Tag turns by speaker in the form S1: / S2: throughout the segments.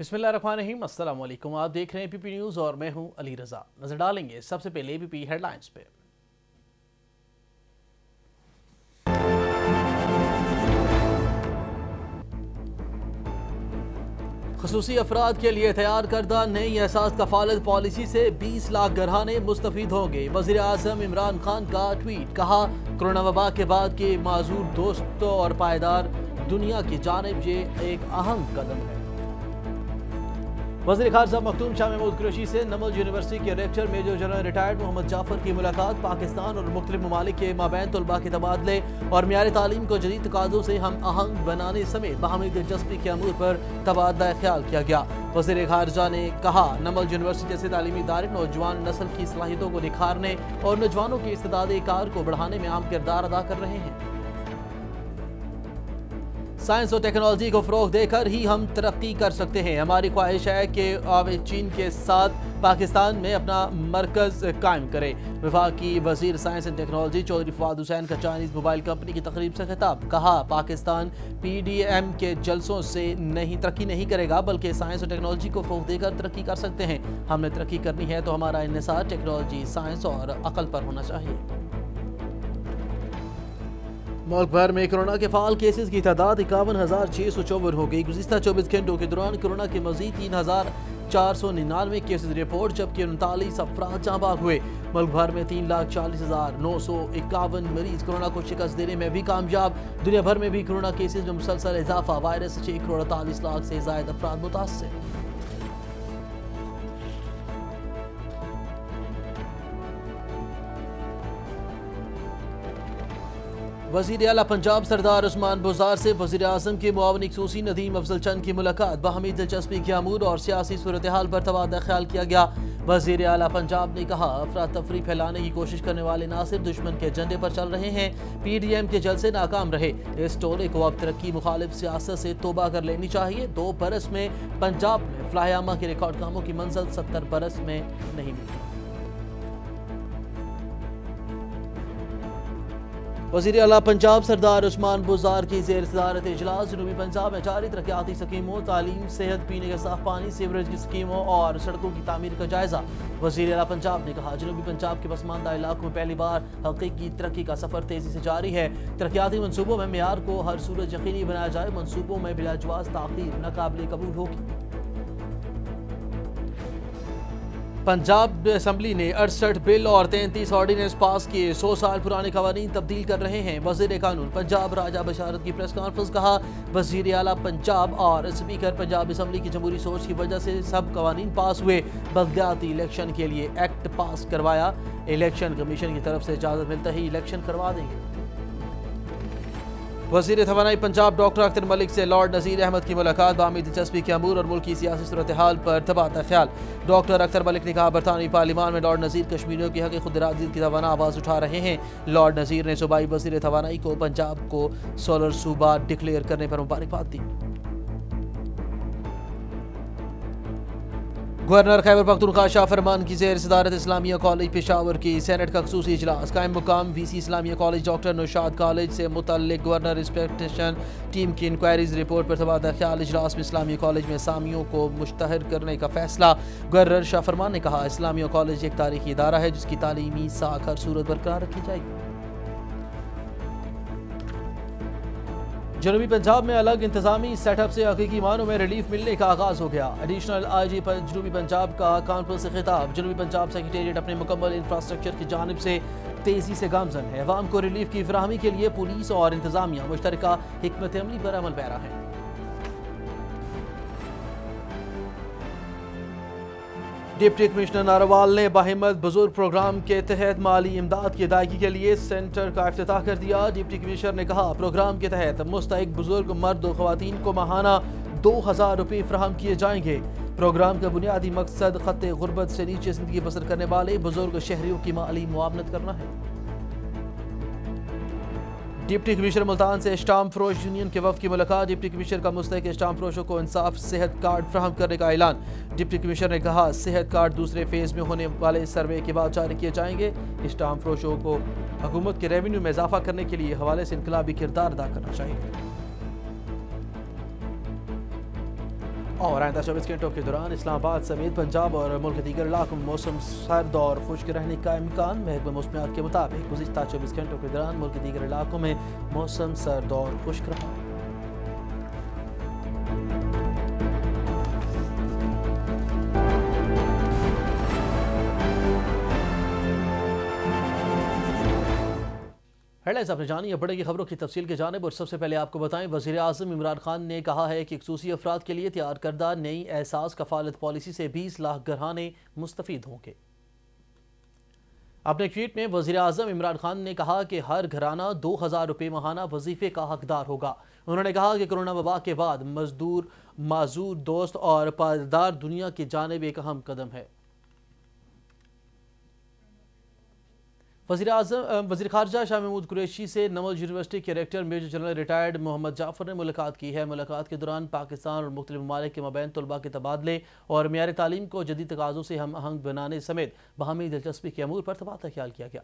S1: बिस्मिल्लाहिर्रहमानिर्रहीम, अस्सलाम वालेकुम। आप देख रहे हैं एपीपी न्यूज़ और मैं हूं अली रज़ा। नजर डालेंगे सबसे पहले एपीपी हेडलाइंस पे। खसूसी अफराद के लिए तैयार करदा नई एहसास कफालत पॉलिसी से 20 लाख घराने मुस्तफीद होंगे। वज़ीर आज़म इमरान खान का ट्वीट, कहा कोरोना वबा के बाद के माजूर दोस्त और पायदार दुनिया की जानिब ये एक अहम कदम है। वज़ीर खारजा मखदूम शाह महमूद कुरैशी से नमल यूनिवर्सिटी के rector major general retired Mohammad Jafar की मुलाकात। पाकिस्तान और मुख्तलिफ ममालिक के माबैन तलबा के तबादले और मियारी तालीम को जदीद तकाज़ों से हम आहंग बनाने समेत बाहमी दिलचस्पी के अमूर पर तबादला ख्याल किया गया। वज़ीर खारजा ने कहा नमल यूनिवर्सिटी जैसे तालीमी इदारे नौजवान नस्ल की सलाहियतों को निखारने और नौजवानों की इस्तेदाद कार को बढ़ाने में अहम किरदार अदा कर रहे हैं। साइंस और टेक्नोलॉजी को फ़रोग़ देकर ही हम तरक्की कर सकते हैं। हमारी ख्वाहिश है कि चीन के साथ पाकिस्तान में अपना मरकज़ कायम करे। वफाकी वज़ीर science and technology Chaudhry Fawad Hussain का चाइनीज़ मोबाइल कंपनी की तकरीब से खिताब, कहा पाकिस्तान PDM के जलसों से तरक्की नहीं करेगा बल्कि साइंस और टेक्नोलॉजी को फ़रोग़ देकर तरक्की कर सकते हैं। हमने तरक्की करनी है तो हमारा इन्हिसार टेक्नोलॉजी, साइंस और अक़ल पर होना चाहिए। मुल्क भर में कोरोना के फाल केसेस की तादाद 51,654 हो गई। गुज़िश्ता 24 घंटों के दौरान कोरोना के मज़ीद 3,499 केसेस रिपोर्ट, जबकि 39 अफराद जाँ बाग हुए। मुल्क भर में 3,40,951 मरीज कोरोना को शिकस्त देने में भी कामयाब। दुनिया भर में भी कोरोना केसेस में मुसलसल इजाफा। वायरस से 6,48,00,000 से ज़ायद अफराद मुतासर। वज़ीर आला पंजाब सरदार उस्मान बुज़दार से वज़ीर आज़म के मुआविन ख़ुसूसी नदीम अफजल चंद की मुलाकात। बाहमी दिलचस्पी के अमूर और सियासी सूरत हाल पर तबादला ख्याल किया गया। वज़ीर आला पंजाब ने कहा अफरा तफरी फैलाने की कोशिश करने वाले ना सिर्फ दुश्मन के एजेंडे पर चल रहे हैं, PDM के जलसे नाकाम रहे। इस टोले को अब तरक्की मुखालिफ सियासत से तोबा कर लेनी चाहिए। 2 बरस में पंजाब में फ्लाहयामा के रिकॉर्ड कामों की मंजिल 70 बरस में नहीं मिली। वज़ीर आला पंजाब सरदार उस्मान बुज़दार की ज़ेर सदारत इजलास जनूबी पंजाब में जारी तरक्याती स्कीमों, तालीम, सेहत, पीने का साफ पानी, सीवरेज की स्कीमों और सड़कों की तामीर का जायजा। वज़ीर आला पंजाब ने कहा जनूबी पंजाब के पसमानदा इलाकों में पहली बार हकीकी तरक्की का सफ़र तेज़ी से जारी है। तरक्याती मनसूबों में मेयार को हर सूरत यकीनी बनाया जाए। मनसूबों में बिलाजवाज़ ताख़ीर नाक़ाबिल कबूल होगी। पंजाब असम्बली ने 68 बिल और 33 ऑर्डिनेंस पास किए। 100 साल पुराने कवानीन तब्दील कर रहे हैं। वज़ीर कानून पंजाब राजा बशारत की प्रेस कॉन्फ्रेंस, कहा वज़ीर आला पंजाब और स्पीकर पंजाब असम्बली की जमहूरी सोच की वजह से सब कवानीन पास हुए। बलदियाती इलेक्शन के लिए एक्ट पास करवाया। इलेक्शन कमीशन की तरफ से इजाज़त मिलते ही इलेक्शन करवा देंगे। वज़ीर तवानाई पंजाब डॉक्टर अख्तर मलिक से लॉर्ड नज़ीर अहमद की मुलाकात। बाहमी दिलचस्पी के अमूर और मुल्क की सियासी सूरत हाल पर तबादला ख्याल। डॉक्टर अख्तर मलिक ने कहा बरतानवी पार्लियामान में लॉर्ड नज़ीर कश्मीरियों की हक़ खुद इरादत की तवाना आवाज़ उठा रहे हैं। लॉर्ड नज़ीर ने सूबाई वज़ीर तवानाई को पंजाब को सोलर सूबा डिक्लेयर करने पर मुबारकबाद दी। गवर्नर खैबर पख्तूनख्वा शाह फरमान की ज़ेर सदारत इस्लामिया कॉलेज पेशावर की सेनेट का ख़ुसूसी इजलास। कायम मुकाम VC Islamia college doctor Naushad college से मुतल्लिक गवर्नर इंस्पेक्शन टीम की इंक्वायरीज रिपोर्ट पर तबादला ख्याल। इजलास में इस्लामिया कॉलेज में असामियों को मुश्तहर करने का फैसला। गवर्नर शाह फरमान ने कहा इस्लामिया कॉलेज एक तारीखी इदारा है जिसकी तालीमी साख हर सूरत बरकरार रखी जाएगी। जनूबी पंजाब में अलग इंतजामी सेटअप से हकीकी मानों में रिलीफ मिलने का आगाज़ हो गया। एडिशनल IG जनूबी पंजाब का कॉन्फ्रेंस से खिताब। जनूबी पंजाब सेक्रेटेरिएट अपने मुकम्मल इंफ्रास्ट्रक्चर की जानिब से तेज़ी से गामजन है। अवाम को रिलीफ की फराहमी के लिए पुलिस और इंतजामिया मुश्तरका हिकमत अमली पर अमल पैरा है। डिप्टी कमिश्नर नारोवाल ने बाहिम्मत बुजुर्ग प्रोग्राम के तहत माली इमदाद की अदायगी के लिए सेंटर का इफ्तिताह कर दिया। डिप्टी कमिश्नर ने कहा प्रोग्राम के तहत मुस्तहिक बुजुर्ग मर्द और ख़वातीन को माहाना 2,000 रुपये फराहम किए जाएंगे। प्रोग्राम का बुनियादी मकसद खत्ते गुर्बत से नीचे जिंदगी बसर करने वाले बुजुर्ग शहरियों की माली मुआवनत करना है। डिप्टी कमिश्नर मुल्तान से स्टाम्प फरोश यूनियन के वफ़द की मुलाकात। डिप्टी कमिश्नर का मुस्तहिक स्टाम्प फरोशों को इंसाफ सेहत कार्ड फराहम करने का ऐलान। डिप्टी कमिश्नर ने कहा सेहत कार्ड दूसरे फेज़ में होने वाले सर्वे के बाद जारी किए जाएंगे। स्टाम्प फरोशों को हुकूमत के रेवेन्यू में इजाफा करने के लिए हवाले से इनकलाबी किरदार अदा करना चाहिए। और आइंदा 24 घंटों के दौरान इस्लामाबाद समेत पंजाब और मुल्क के दीगर इलाकों में मौसम सर्द और खुश्क रहने का इम्कान। महकमा मौसमियात के मुताबिक गुज़िश्ता 24 घंटों के दौरान मुल्क के दीगर इलाकों में मौसम सर्द और खुश्क रहा। हेडलाइंस आपने जानी है, बढ़ेगी खबरों की तफसील के जानिब। और सबसे पहले आपको बताएं, वज़ीर आज़म इमरान खान ने कहा है कि ख़ुसूसी अफराद के लिए तैयार करदा नई एहसास कफालत पॉलिसी से 20 लाख घराने मुस्तफ़ीद होंगे। अपने ट्वीट में वज़ीर आज़म इमरान खान ने कहा कि हर घराना 2000 रुपये माहाना वजीफे का हकदार होगा। उन्होंने कहा कि कोरोना वबा के बाद मजदूर, माजूर, दोस्त और पायदार दुनिया की जानिब एक अहम कदम है। वज़ीर ख़ारजा शाह महमूद कुरैशी से नमल यूनिवर्सिटी के rector major general retired Mohammad Jafar ने मुलाकात की है। मुलाकात के दौरान पाकिस्तान और मुख्तलिफ ममालिक के मबैन तलबा के तबादले और मियार तालीम को जदीद तकाज़ों से हम आहंग बनाने समेत बाहमी दिलचस्पी के अमूर पर तबादला ख्याल किया गया।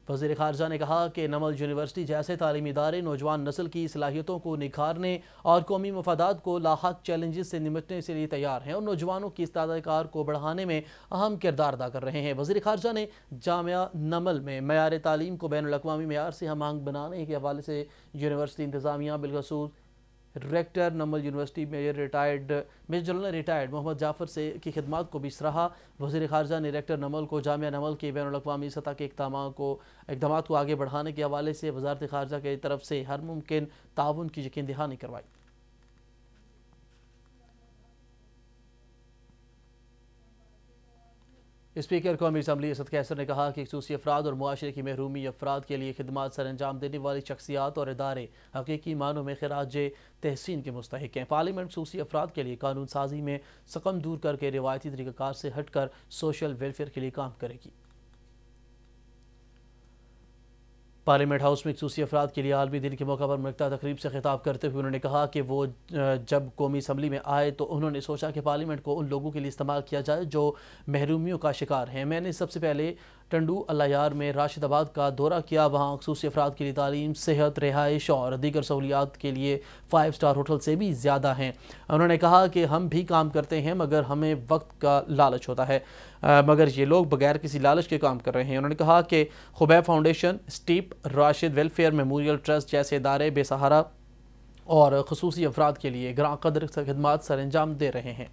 S1: वज़ीर ख़ारजा ने कहा कि नमल यूनिवर्सिटी जैसे तालीमी इदारे नौजवान नस्ल की सलाहियतों को निखारने और कौमी मफादात को लाहक चैलेंजेस से निपटने के लिए तैयार हैं और नौजवानों की इस्तादाकार को बढ़ाने में अहम किरदार अदा कर रहे हैं। वज़ीर ख़ारजा ने जामिया नमल में मयार तालीम को बैनुल अक़वामी मयार से हम आहंग बनाने के हवाले से यूनिवर्सिटी इंतज़ामिया बिलखसूस rector Namal University major general retired Mohammad Jafar से की खिदमात को भी सराहा। वज़ीर ख़ारजा ने रेक्टर नमल को जामिया नमल के बैनुल अक़वामी सतह के इक़दामात को आगे बढ़ाने के हवाले से वज़ारत ख़ारजा की तरफ से हर मुमकिन ताउन की यकीन दहानी करवाई। स्पीकर कौमी असम्बली असद कैसर ने कहा कि ख़ुसूसी अफराद और मुआशरे की महरूमी अफराद के लिए खिदमात सर अंजाम देने वाली शख्सियात और इदारे हकीकी मानों में खिराज तहसीन के मुस्तहिक हैं। पार्लियामेंट ख़ुसूसी अफराद के लिए कानून साजी में सकम दूर करके रिवायती तरीक़ाकार से हटकर सोशल वेलफेयर के लिए काम करेगी। पार्लियामेंट हाउस में ख़ुसूसी अफराद के लिए आलमी दिन के मौका पर मुनक्किदा तकरीब से खिताब करते हुए उन्होंने कहा कि वो जब कौमी असम्बली में आए तो उन्होंने सोचा कि पार्लियामेंट को उन लोगों के लिए इस्तेमाल किया जाए जो महरूमियों का शिकार हैं। मैंने सबसे पहले टंडू अल्लायार में राशिदाबाद का दौरा किया। वहाँ ख़ुसूसी अफराद के लिए तालीम, सेहत, रिहाइश और दीगर सहूलियात के लिए 5 स्टार होटल से भी ज़्यादा हैं। उन्होंने कहा कि हम भी काम करते हैं मगर हमें वक्त का लालच होता है, मगर ये लोग बगैर किसी लालच के काम कर रहे हैं। उन्होंने कहा कि Khubaib foundation, steep, Rashid welfare memorial trust जैसे इदारे बेसहारा और ख़ुसूसी अफराद के लिए ग्रां कदर खिदमात सर अंजाम दे रहे हैं।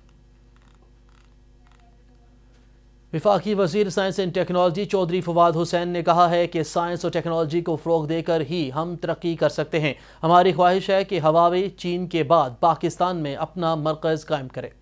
S1: वफाकी वज़ीर science and technology Chaudhry Fawad Hussain ने कहा है कि साइंस और टेक्नोलॉजी को फ़रोग़ देकर ही हम तरक्की कर सकते हैं। हमारी ख्वाहिश है कि हवावे चीन के बाद पाकिस्तान में अपना मरकज़ कायम करे।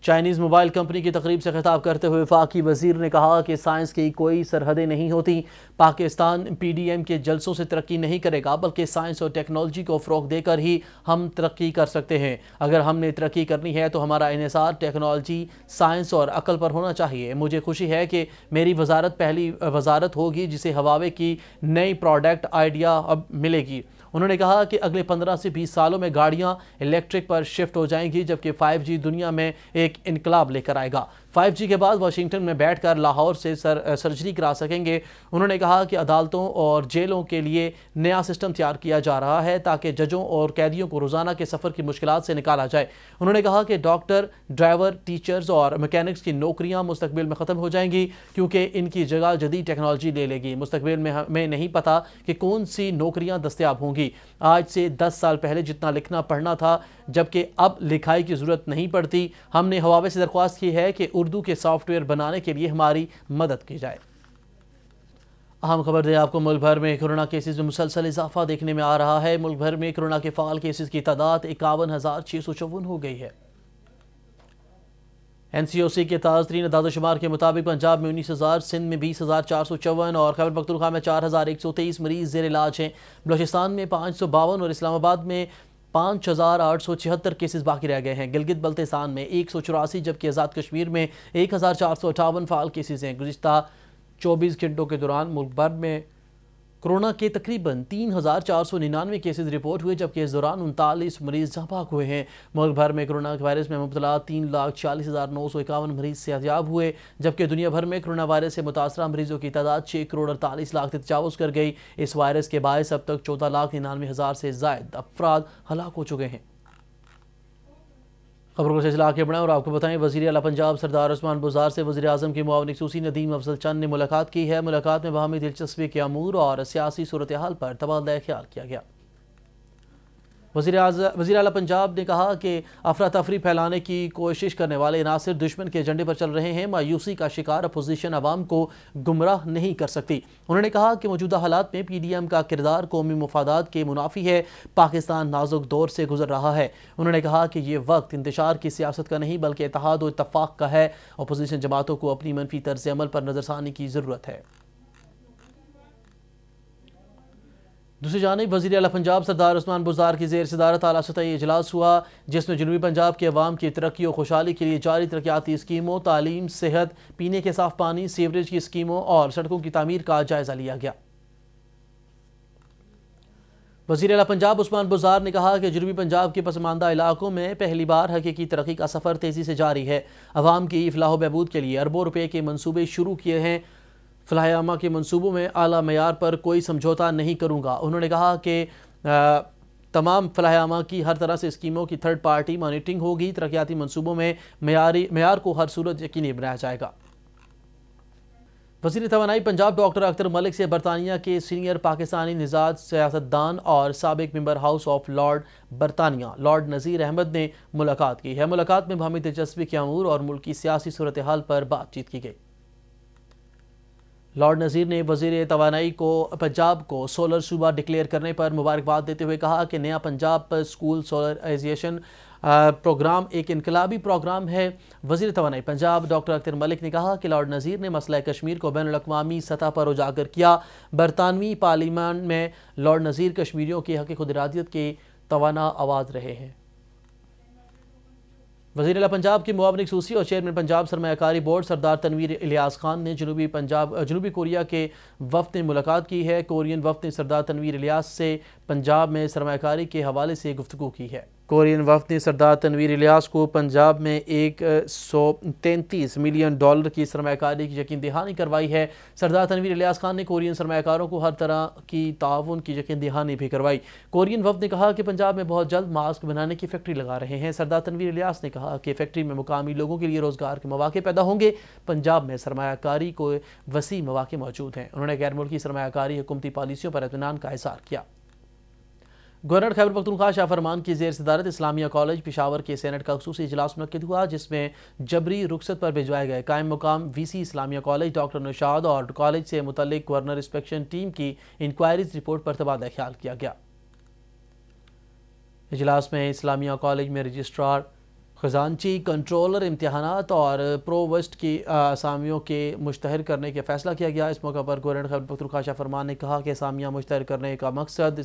S1: चाइनीज़ मोबाइल कंपनी की तकरीब से खिताब करते हुए वफाकी वज़ीर ने कहा कि साइंस की कोई सरहदें नहीं होती। पाकिस्तान PDM के जलसों से तरक्की नहीं करेगा बल्कि साइंस और टेक्नोलॉजी को फ़रोग़ देकर ही हम तरक्की कर सकते हैं। अगर हमने तरक्की करनी है तो हमारा इन्हिसार टेक्नोलॉजी, साइंस और अक़ल पर होना चाहिए। मुझे खुशी है कि मेरी वजारत पहली वजारत होगी जिसे हवावे की नई प्रोडक्ट आइडिया अब मिलेगी। उन्होंने कहा कि अगले 15 से 20 सालों में गाड़ियां इलेक्ट्रिक पर शिफ्ट हो जाएंगी जबकि 5G दुनिया में एक इनकलाब लेकर आएगा। 5G के बाद वाशिंगटन में बैठकर लाहौर से सर्जरी करा सकेंगे। उन्होंने कहा कि अदालतों और जेलों के लिए नया सिस्टम तैयार किया जा रहा है ताकि जजों और कैदियों को रोज़ाना के सफ़र की मुश्किलात से निकाला जाए। उन्होंने कहा कि डॉक्टर, ड्राइवर, टीचर्स और मैकेनिक्स की नौकरियां मुस्तकबिल में ख़त्म हो जाएंगी क्योंकि इनकी जगह जदीद टेक्नोलॉजी ले लेगी। मुस्तकबिल में हमें नहीं पता कि कौन सी नौकरियां दस्तयाब होंगी। आज से 10 साल पहले जितना लिखना पढ़ना था जबकि अब लिखाई की ज़रूरत नहीं पड़ती। हमने हवावे से दरख्वास्त की है कि उर्दू के सॉफ्टवेयर बनाने के लिए हमारी मदद की जाए। अहम खबर दें आपको, मुल्क भर में कोरोना केसेस में मुसलसल इजाफा देखने में आ रहा है। मुल्क भर में कोरोना के फ़ाल केसेस की तादाद 51,654 हो गई है। NCOC के ताज़तरीन अदाद-ओ-शुमार के मुताबिक पंजाब में 19,000, सिंध में 20,454 और खैबर पख्तूनख्वा में 4,123 मरीज़ ज़ेर इलाज हैं। बलोचिस्तान में 552 और इस्लामाबाद में 5,876 केसेस बाकी रह गए हैं। गिलगित बल्तिस्तान में 184 जबकि आज़ाद कश्मीर में 1,458 फ़ाल केसेस हैं। गुज़िश्ता 24 घंटों के दौरान मुल्क भर में کورونا کے تقریباً 3,499 کیسز رپورٹ ہوئے، جبکہ اس دوران 39 مریض جاں بحق ہوئے ہیں۔ ملک بھر میں کورونا وائرس میں مبتلا 3,46,951 مریض صحتیاب ہوئے، جبکہ دنیا بھر میں کورونا وائرس سے متاثرہ مریضوں کی تعداد 6,48,00,000 سے تجاوز کر گئی۔ اس وائرس کے باعث اب تک 14,99,000 سے زائد افراد ہلاک ہو چکے ہیں۔ خبروں کو سلسلہ آگے بڑھائیں اور آپ کو بتائیں، وزیر اعلیٰ پنجاب سردار عثمان بزدار سے وزیر اعظم کے معاون خصوصی ندیم افضل چند نے ملاقات کی ہے۔ ملاقات میں باہمی دلچسپی کے امور اور سیاسی صورتحال پر تبادلہ خیال کیا گیا۔ وزیر اعلیٰ پنجاب نے کہا کہ افراتفری پھیلانے کی کوشش کرنے والے عناصر دشمن کے ایجنڈے پر چل رہے ہیں۔ مایوسی کا شکار اپوزیشن عوام کو گمراہ نہیں کر سکتی۔ انہوں نے کہا کہ موجودہ حالات میں پی ڈی ایم کا کردار قومی مفادات کے منافی ہے۔ پاکستان نازک دور سے گزر رہا ہے۔ انہوں نے کہا کہ یہ وقت انتشار کی سیاست کا نہیں بلکہ اتحاد و اتفاق کا ہے۔ اپوزیشن جماعتوں کو اپنی منفی طرز عمل پر نظر ثانی کی ضرورت ہے۔ دوسری جانب وزیر اعلیٰ پنجاب سردار عثمان بزدار کی زیر صدارت اعلیٰ سطحی اجلاس ہوا، جس میں جنوبی پنجاب کے عوام کی ترقی و خوشحالی کے لیے جاری ترقیاتی اسکیموں، تعلیم، صحت، پینے کے صاف پانی، سیوریج کی اسکیموں اور سڑکوں کی تعمیر کا جائزہ لیا گیا۔ وزیر اعلیٰ پنجاب عثمان بزدار نے کہا کہ جنوبی پنجاب کے پسماندہ علاقوں میں پہلی بار حقیقی ترقی کا سفر تیزی سے جاری ہے۔ عوام کی فلاح و بہبود کے لیے اربوں روپے کے منصوبے شروع کیے ہیں۔ فلاح عامہ کے منصوبوں میں اعلیٰ معیار پر کوئی سمجھوتا نہیں کروں گا۔ انہوں نے کہا کہ تمام فلاح عامہ کی ہر طرح سے اسکیموں کی تھرڈ پارٹی مانیٹرنگ ہوگی۔ ترقیاتی منصوبوں میں معیار کو ہر صورت یقینی بنایا جائے گا۔ وزیر توانائی پنجاب ڈاکٹر اختر ملک سے برطانیہ کے سینئر پاکستانی نژاد سیاستدان اور سابق ممبر ہاؤس آف لارڈ برطانیہ لارڈ نذیر احمد نے ملاقات کی ہے۔ ملاقات میں باہمی دلچسپی کے امور اور ملک کی سیاسی صورتحال پر بات چیت کی گئی۔ لارڈ نذیر نے وزیر توانائی کو پنجاب کو سولر صوبہ ڈکلیئر کرنے پر مبارکباد دیتے ہوئے کہا کہ نیا پنجاب اسکول سولرائزیشن پروگرام ایک انقلابی پروگرام ہے۔ وزیر توانائی پنجاب ڈاکٹر اختر ملک نے کہا کہ لارڈ نذیر نے مسئلہ کشمیر کو بین الاقوامی سطح پر اجاگر کیا۔ برطانوی پارلیمان میں لارڈ نذیر کشمیریوں کے حق خود ارادیت کی توانا آواز رہے ہیں۔ وزیر اعلیٰ پنجاب کے معاون خصوصی اور چیئرمین پنجاب سرمایہ کاری بورڈ سردار تنویر الیاس خان نے جنوبی کوریا کے وفد نے ملاقات کی ہے۔ کورین وفد نے سردار تنویر الیاس سے پنجاب میں سرمایہ کاری کے حوالے سے گفتگو کی ہے۔ کورین وفد نے سردار تنویر الیاس کو پنجاب میں $133 ملین کی سرمایہ کاری کی یقین دہانی کروائی ہے۔ سردار تنویر الیاس خان نے کورین سرمایہ کاروں کو ہر طرح کی تعاون کی یقین دہانی بھی کروائی۔ کورین وفد نے کہا کہ پنجاب میں بہت جلد ماسک بنانے کی فیکٹری لگا رہے ہیں۔ سردار تنویر الیاس نے کہا کہ فیکٹری میں مقامی لوگوں کے لیے روزگار کے مواقع پیدا ہوں گے۔ پنجاب میں سرمایہ کاری کو وسیع مواقع موجود ہیں۔ انہوں نے غیر ملکی سرمایہ کاری حکومتی پالیسیوں پر اطمینان کا اظہار کیا۔ گورنر خیبر پختونخوا شاہ فرمان کی زیر صدارت اسلامیہ کالج پشاور کے سینٹ کا خصوصی اجلاس منعقد ہوا، جس میں جبری رخصت پر بھجوائے گئے قائم مقام وی سی اسلامیہ کالج ڈاکٹر نشاد اور کالج سے متعلق گورنر انسپیکشن ٹیم کی انکوائریز رپورٹ پر تبادلہ خیال کیا گیا۔ اجلاس میں اسلامیہ کالج میں رجسٹرار، خزانچی، کنٹرولر امتحانات اور پرووسٹ کی اسامیوں کے مشتہر کرنے کا فیصلہ کیا گیا۔ اس موقع پر گورنر خیبر پختونخوا شاہ فرمان نے کہا کہ اسامیہ مشتہر کرنے کا مقصد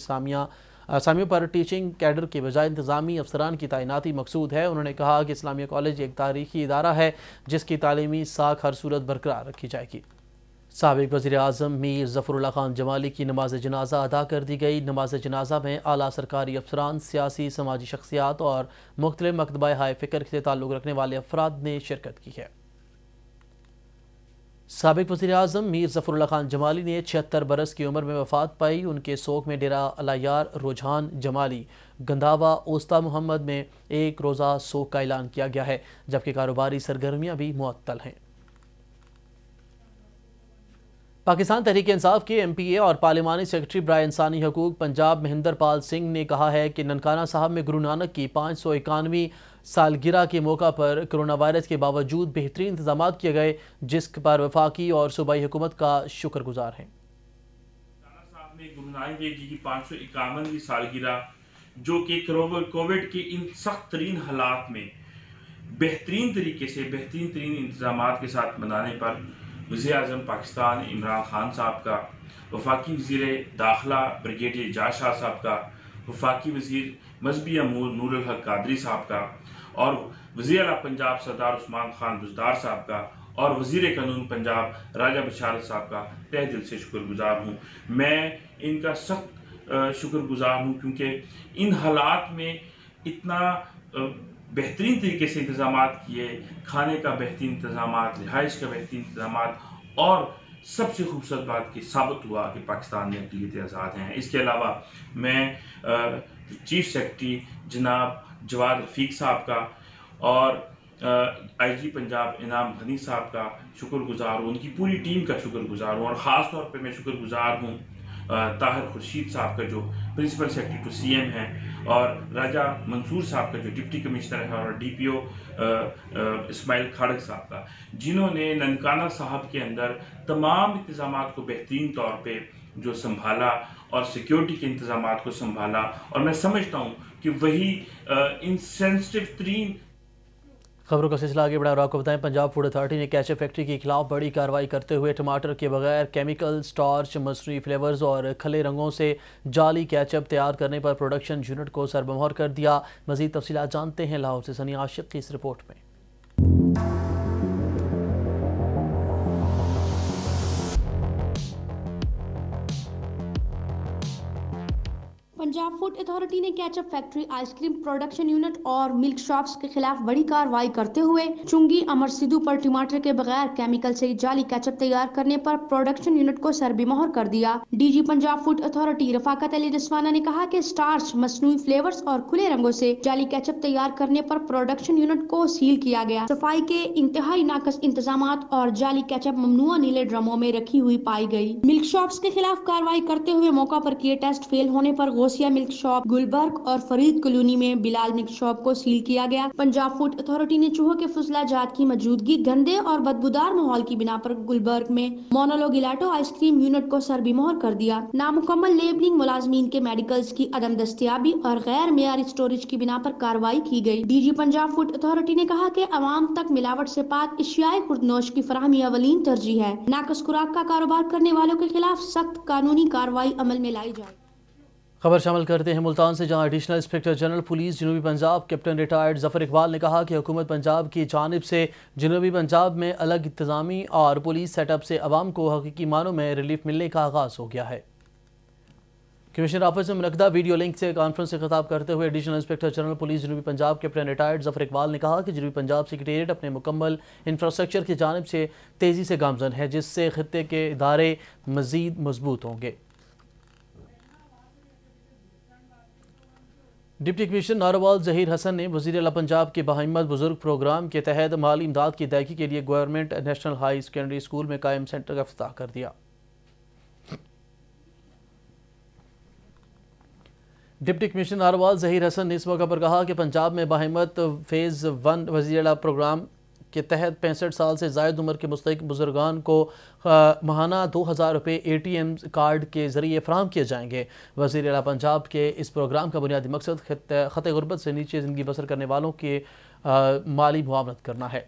S1: اسامیوں پر ٹیچنگ کیڈر کے بجائے انتظامی افسران کی تعیناتی مقصود ہے۔ انہوں نے کہا کہ اسلامیہ کالج ایک تاریخی ادارہ ہے جس کی تعلیمی ساکھ ہر صورت برقرار رکھی جائے گی۔ سابق وزیر اعظم میر ظفر اللہ خان جمالی کی نماز جنازہ ادا کر دی گئی۔ نماز جنازہ میں اعلیٰ سرکاری افسران، سیاسی سماجی شخصیات اور مختلف مکتبہ ہائے فکر سے تعلق رکھنے والے افراد نے شرکت کی ہے۔ سابق وزیر اعظم میر ظفر اللہ خان جمالی نے 76 برس کی عمر میں وفات پائی۔ ان کے سوگ میں ڈیرہ الایار رجحان جمالی گنداوا اوستا محمد میں ایک روزہ سوگ کا اعلان کیا گیا ہے، جبکہ کاروباری سرگرمیاں بھی معطل ہیں۔ پاکستان تحریک انصاف کے ایم پی اے اور پارلیمانی سیکرٹری برائے انسانی حقوق پنجاب مہندر پال سنگھ نے کہا ہے کہ ننکانہ صاحب میں گرو نانک کی 591ویں سالگرہ کے موقع پر کرونا وائرس کے باوجود بہترین انتظامات کیے گئے، جس پر وفاقی اور صوبائی حکومت کا شکر گزار ہیں۔
S2: ننکانہ صاحب میں گرو نانک دیو جی کی 551ویں سالگرہ جو کہ کووڈ کے ان سخت ترین حالات میں بہترین طریقے سے بہترین ترین انتظامات کے ساتھ منانے پر وزیر اعظم پاکستان عمران خان صاحب کا، وفاقی وزیر داخلہ بریگیڈیئر اعجاز شاہ صاحب کا، وفاقی وزیر مذہبی امور نور الحق قادری صاحب کا اور وزیر اعلیٰ پنجاب سردار عثمان خان بزدار صاحب کا اور وزیر قانون پنجاب راجہ بشارت صاحب کا تہ دل سے شکر گزار ہوں۔ میں ان کا سخت شکر گزار ہوں کیونکہ ان حالات میں اتنا بہترین طریقے سے انتظامات کیے، کھانے کا بہترین انتظامات، رہائش کا بہترین انتظامات، اور سب سے خوبصورت بات کہ ثابت ہوا کہ پاکستان میں اقلیتیں آزاد ہیں۔ اس کے علاوہ میں چیف سیکرٹری جناب جواد رفیق صاحب کا اور آئی جی پنجاب انعام غنی صاحب کا شکر گزار ہوں، ان کی پوری ٹیم کا شکر گزار ہوں، اور خاص طور پہ میں شکر گزار ہوں طاہر خورشید صاحب کا جو principal secretary to C M ہیں، اور راجہ منصور صاحب کا جو ڈپٹی کمشنر ہے، اور ڈی پی او اسماعیل کھاڑک صاحب کا، جنہوں نے ننکانہ صاحب کے اندر تمام انتظامات کو بہترین طور پہ جو سنبھالا اور سیکیورٹی کے انتظامات کو سنبھالا، اور میں سمجھتا ہوں کہ وہی ان سینسٹیو ترین
S1: خبروں کا سلسلہ آگے بڑھا اور آپ کو بتائیں پنجاب فوڈ اتھارٹی نے کیچپ فیکٹری کے خلاف بڑی کارروائی کرتے ہوئے ٹماٹر کے بغیر کیمیکل، سٹارچ، مصنوعی فلیورز اور کھلے رنگوں سے جعلی کیچپ تیار کرنے پر پروڈکشن یونٹ کو سربمہر کر دیا۔ مزید تفصیلات جانتے ہیں لاہور سے سنی عاشق کی اس رپورٹ میں۔
S3: پنجاب فوڈ اتھارٹی نے ketchup factory, ice cream production unit اور ملک شاپس کے خلاف بڑی کارروائی کرتے ہوئے چنگی امر سدھو پر ٹماٹر کے بغیر کیمیکل سے جعلی کیچپ تیار کرنے پر پروڈکشن یونٹ کو سربمہر کر دیا۔ D G Punjab food authority Rafaqat Ali رسوانہ نے کہا کہ سٹارچ، مصنوعی فلیورز اور کھلے رنگوں سے جعلی کیچپ تیار کرنے پر پروڈکشن یونٹ کو سیل کیا گیا۔ صفائی کے انتہائی ناقص انتظامات اور جعلی کیچپ ممنوعہ نیلے ڈرموں میں رکھی ہوئی پائی گئی۔ ملک شاپس کے خلاف کارروائی کرتے ہوئے موقع پر کیے ٹیسٹ فیل ہونے پر غوثیہ ملک شاپ، گلبرگ اور فرید کالونی میں بلال ملک شاپ کو سیل کیا گیا۔ پنجاب فوڈ اتھارٹی نے چوہوں کے فضلہ جات کی موجودگی، گندے اور بدبودار ماحول کی بنا پر گلبرگ میں مونولو گلاٹو آئس کریم یونٹ کو سربمہر کر دیا۔ نامکمل لیبلنگ، ملازمین کے میڈیکلز کی عدم دستیابی اور غیر معیاری اسٹوریج کی بنا پر کارروائی کی گئی۔ D G Punjab food authority نے کہا کہ عوام تک ملاوٹ سے پاک اشیائے خوردنوش کی فراہمی اولین ترجیح ہے۔ ناقص خوراک کا کاروبار کرنے والوں کے خلاف سخت قانونی کارروائی عمل میں لائی جائے۔
S1: خبر شامل کرتے ہیں ملتان سے، جہاں ایڈیشنل انسپکٹر جنرل پولیس جنوبی پنجاب کیپٹن ریٹائرڈ ظفر اقبال نے کہا کہ حکومت پنجاب کی جانب سے جنوبی پنجاب میں الگ انتظامی اور پولیس سیٹ اپ سے عوام کو حقیقی معنوں میں ریلیف ملنے کا آغاز ہو گیا ہے۔ کمشنر آفس میں منعقدہ ویڈیو لنک سے کانفرنس سے خطاب کرتے ہوئے ایڈیشنل انسپکٹر جنرل پولیس جنوبی پنجاب کیپٹن ریٹائرڈ ظفر اقبال نے کہا کہ جنوبی پنجاب سیکریٹریٹ اپنے مکمل انفراسٹرکچر کی جانب سے تیزی سے گامزن ہے، جس سے خطے کے ادارے مزید مضبوط ہوں گے۔ ڈپٹی کمشنر ناروال ظہیر حسن نے وزیر اعلیٰ پنجاب کے باہمت بزرگ پروگرام کے تحت مالی امداد کی ادائیگی کے لیے government national high secondary school میں قائم سینٹر کا افتتاح کر دیا۔ ڈپٹی کمشنر ناروال ظہیر حسن نے اس موقع پر کہا کہ پنجاب میں باہمت فیز 1 وزیر اعلیٰ پروگرام کے تحت 65 سال سے زائد عمر کے مستحق بزرگان کو ماہانہ 2000 روپے اے ٹی ایم کارڈ کے ذریعے فراہم کیے جائیں گے۔ وزیر اعلیٰ پنجاب کے اس پروگرام کا بنیادی مقصد خطے غربت سے نیچے زندگی بسر کرنے والوں کے مالی معاونت کرنا ہے۔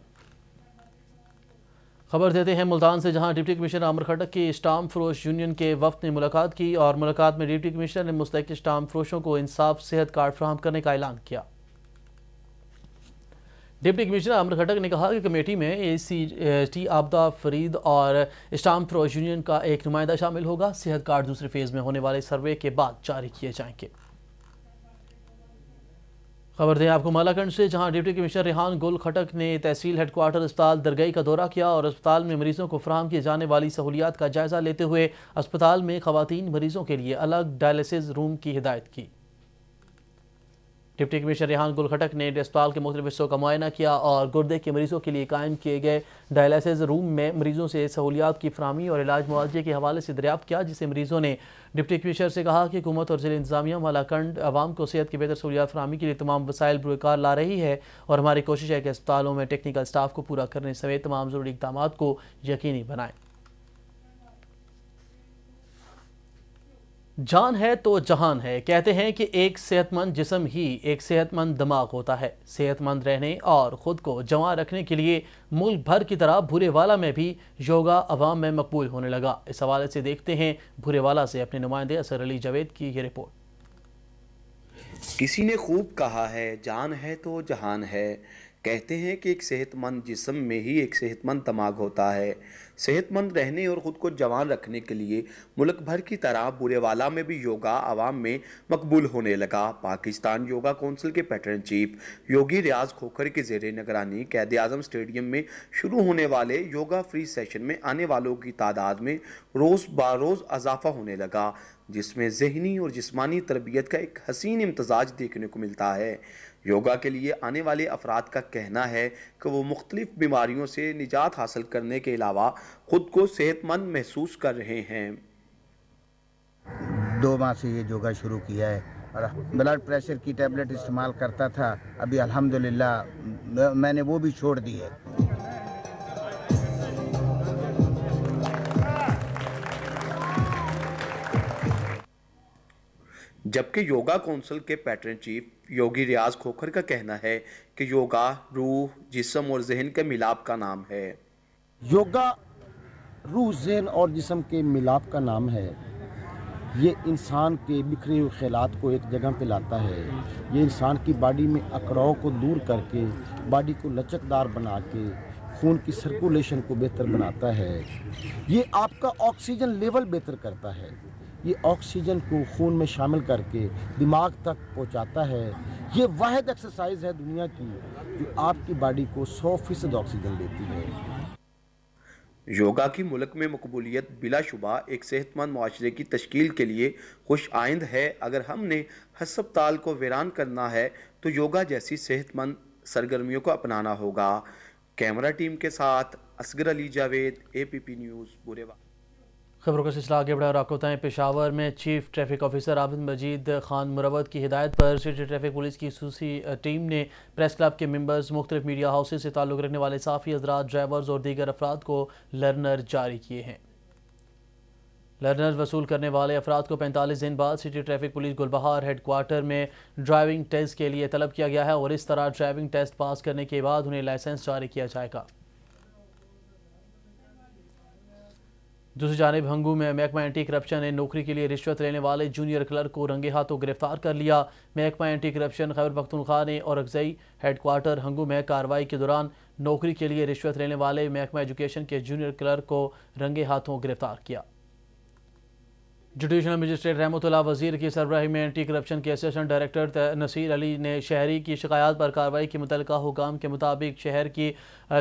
S1: خبر دیتے ہیں ملتان سے، جہاں ڈپٹی کمشنر عامر خٹک کی اسٹامپ فروش یونین کے وفد نے ملاقات کی اور ملاقات میں ڈپٹی کمشنر نے مستحق اسٹامپ فروشوں کو انصاف صحت کارڈ فراہم کرنے کا اعلان کیا۔ ڈپٹی کمشنر عامر خٹک نے کہا کہ کمیٹی میں اے سی ٹی آبدہ فرید اور اسٹامپ فروش یونین کا ایک نمائندہ شامل ہوگا۔ صحت کارڈ دوسرے فیز میں ہونے والے سروے کے بعد جاری کیے جائیں گے۔ خبر دیں آپ کو مالاکنڈ سے، جہاں ڈپٹی کمشنر ریحان گل خٹک نے تحصیل ہیڈ کوارٹر اسپتال درگئی کا دورہ کیا اور اسپتال میں مریضوں کو فراہم کیے جانے والی سہولیات کا جائزہ لیتے ہوئے اسپتال میں خواتین مریضوں کے لیے الگ ڈائلسس روم کی ہدایت کی۔ ڈپٹی کمشنر ریحان گل خٹک نے اسپتال کے مختلف حصوں کا معائنہ کیا اور گردے کے مریضوں کے لیے قائم کیے گئے ڈائلسس روم میں مریضوں سے سہولیات کی فراہمی اور علاج معالجے کے حوالے سے دریافت کیا، جسے مریضوں نے ڈپٹی کمشنر سے کہا کہ حکومت اور ضلع انتظامیہ مالاکنڈ عوام کو صحت کی بہتر سہولیات فراہمی کے لیے تمام وسائل بروئے کار لا رہی ہے اور ہماری کوشش ہے کہ اسپتالوں میں ٹیکنیکل سٹاف کو پورا کرنے سمیت تمام ضروری اقدامات کو یقینی بنائیں۔ جان ہے تو جہان ہے، کہتے ہیں کہ ایک صحت مند جسم ہی ایک صحت مند دماغ ہوتا ہے۔ صحت مند رہنے اور خود کو جوان رکھنے کے لیے ملک بھر کی طرح بھورے والا میں بھی یوگا عوام میں مقبول ہونے لگا۔ اس حوالے سے دیکھتے ہیں بھورے والا سے اپنے نمائندے اصغر علی جاوید کی یہ رپورٹ۔
S4: کسی نے خوب کہا ہے، جان ہے تو جہان ہے، कहते हैं कि एक सेहतमंद जिस्म में ही एक सेहतमंद दिमाग होता है। सेहतमंद रहने और ख़ुद को जवान रखने के लिए मुल्क भर की तरह बुरेवाला में भी योगा आवाम में मकबूल होने लगा। पाकिस्तान योगा कौंसिल के पैटर्न चीफ योगी रियाज खोखर के ज़ेरे निगरानी कैद आज़म स्टेडियम में शुरू होने वाले योगा फ्री सेशन में आने वालों की तादाद में रोज़ बरोज़ इजाफा होने लगा, जिसमें ज़हनी और जिस्मानी तरबियत का एक हसीन इम्तजाज देखने को मिलता है। योगा के लिए आने वाले अफराद का कहना है कि वो मुख्तलिफ बीमारियों से निजात हासिल करने के अलावा ख़ुद को सेहतमंद महसूस कर रहे हैं।
S5: 2 माह से ये योगा शुरू किया है और ब्लड प्रेशर की टैबलेट इस्तेमाल करता था, अभी अल्हम्दुलिल्लाह मैंने वो भी छोड़ दी है।
S4: जबकि योगा कौंसिल के पैटर्न चीफ योगी रियाज खोखर का कहना है कि योगा रूह, जिस्म और जहन के मिलाप का नाम है।
S6: योगा रूह, जहन और जिस्म के मिलाप का नाम है। ये इंसान के बिखरे हुए ख्यालात को एक जगह पे लाता है। ये इंसान की बॉडी में अकड़ाव को दूर करके बॉडी को लचकदार बना के खून की सर्कुलेशन को बेहतर बनाता है। ये आपका ऑक्सीजन लेवल बेहतर करता है। ये ऑक्सीजन को खून में शामिल करके दिमाग तक पहुंचाता है। ये वाहिद एक्सरसाइज है दुनिया की जो आपकी बॉडी को 100% ऑक्सीजन देती है।
S4: योगा की मुल्क में मकबूलियत बिलाशुबा एक सेहतमंद मुआशरे की तश्कील के लिए खुश आइंद है। अगर हमने हस्पताल को वीरान करना है तो योगा जैसी सेहतमंद सरगर्मियों को अपनाना होगा। कैमरा टीम के साथ असगर अली जावेद, APP न्यूज़, बुरेवा।
S1: खबरों का सिलसिला आगे बढ़ा और आपको बताएं, पेशावर में चीफ ट्रैफिक ऑफिसर आबिद मजीद खान मुरवत की हिदायत पर सिटी ट्रैफिक पुलिस की खसूसी टीम ने प्रेस क्लब के मेंबर्स, मुख्तलिफ मीडिया हाउसेज से ताल्लुक़ रखने वाले साफ़ी हज़रात, ड्राइवर्स और दीगर अफराद को लर्नर जारी किए हैं। लर्नर वसूल करने वाले अफराद को 45 दिन बाद city traffic police Gulbahar headquarter में ड्राइविंग टेस्ट के लिए तलब किया गया है और इस तरह ड्राइविंग टेस्ट पास करने के बाद उन्हें लाइसेंस जारी किया जाएगा। दूसरी जानिब हंगू में महकमा एंटी करप्शन ने नौकरी के लिए रिश्वत लेने वाले जूनियर क्लर्क को रंगे हाथों गिरफ्तार कर लिया। महकमा एंटी करप्शन खैबर पख्तूनख्वा ने और अगजई हेड क्वार्टर हंगू में कार्रवाई के दौरान नौकरी के लिए रिश्वत लेने वाले महकमा एजुकेशन के जूनियर क्लर्क को रंगे हाथों गिरफ्तार किया। जुडिशनल मजिस्ट्रेट रहमतुल्लाह वजीर की सरबराही में एंटी करप्शन के असिस्टेंट डायरेक्टर नसीर अली ने शहरी की शिकायत पर कार्रवाई के मुतल्लिका हुकाम के मुताबिक शहर की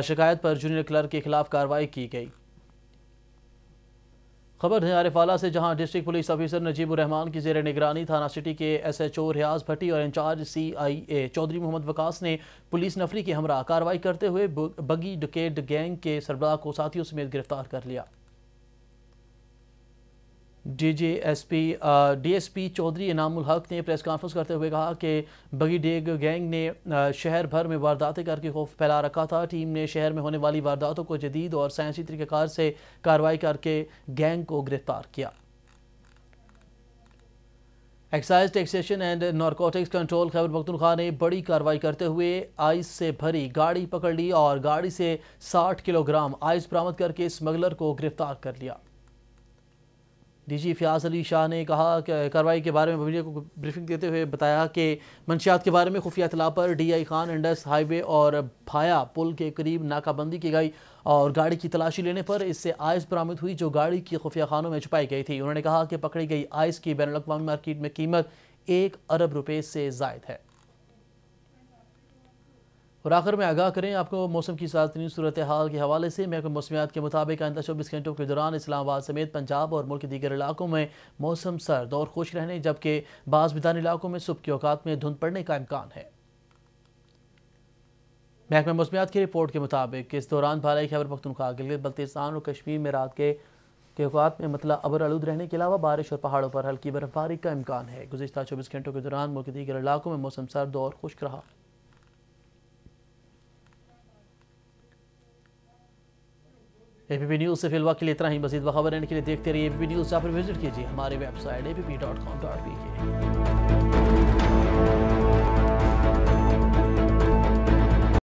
S1: शिकायत पर जूनियर क्लर्क के खिलाफ कार्रवाई की गई। खबर है आरिफाला से, जहां डिस्ट्रिक्ट पुलिस ऑफिसर नजीबुर रहमान की जेर निगरानी थाना सिटी के SHO रियाज भट्टी और इंचार्ज CIA चौधरी मोहम्मद वकास ने पुलिस नफरी के हमरा कार्रवाई करते हुए बगी डकैत गैंग के सरबराह को साथियों समेत गिरफ्तार कर लिया। DSP चौधरी इनामुल हक ने प्रेस कॉन्फ्रेंस करते हुए कहा कि बगी डेग गैंग ने शहर भर में वारदातें करके खौफ फैला रखा था। टीम ने शहर में होने वाली वारदातों को जदीद और साइंसी तरीक़ेकार से कार्रवाई करके गैंग को गिरफ्तार किया। Excise taxation and narcotics control Khyber Pakhtunkhwa ने बड़ी कार्रवाई करते हुए आइस से भरी गाड़ी पकड़ ली और गाड़ी से 60 किलोग्राम आइस बरामद करके स्मगलर को गिरफ्तार कर लिया। DG फयाज अली शाह ने कहा कि कार्रवाई के बारे में मीडिया को ब्रीफिंग देते हुए बताया कि मंशियात के बारे में खुफिया इत्तला पर DI खान इंडस हाईवे और भाया पुल के करीब नाकाबंदी की गई और गाड़ी की तलाशी लेने पर इससे आइस बरामद हुई जो गाड़ी की खुफिया खानों में छुपाई गई थी। उन्होंने कहा कि पकड़ी गई आइस की बैनुल अक़वामी मार्केट में कीमत 1 अरब रुपए से ज़ायद है। और आखिर में आगाह करें आपको मौसम की सातनी सूरत हाल के हवाले से। महकमा मौसमियात के मुताबिक आइंदा 24 घंटों के दौरान इस्लामाबाद समेत पंजाब और मुल्क के दीगर इलाकों में मौसम सर्द और खुश रहने, जबकि बाज़ मैदानी इलाकों में सुबह के औकात में धुंध पड़ने का इम्कान है। महकमा मौसमियात की रिपोर्ट के मुताबिक इस दौरान भालाई खैबर पख्तूनख्वा, गिलगित बल्तिस्तान और कश्मीर में रात के औकात में मतलब अबर आलूद रहने के अलावा बारिश और पहाड़ों पर हल्की बर्फबारी का इम्कान है। गुज़िश्ता 24 घंटों के दौरान मुल्क के दीगर इलाकों में मौसम सर्द और खुश्क रहा। APP न्यूज़ से फिलहाल के लिए इतना ही। मज़ीद खबर रहने के लिए देखते रहिए APP न्यूज़, या फिर विजिट कीजिए हमारी वेबसाइट app.com.pk।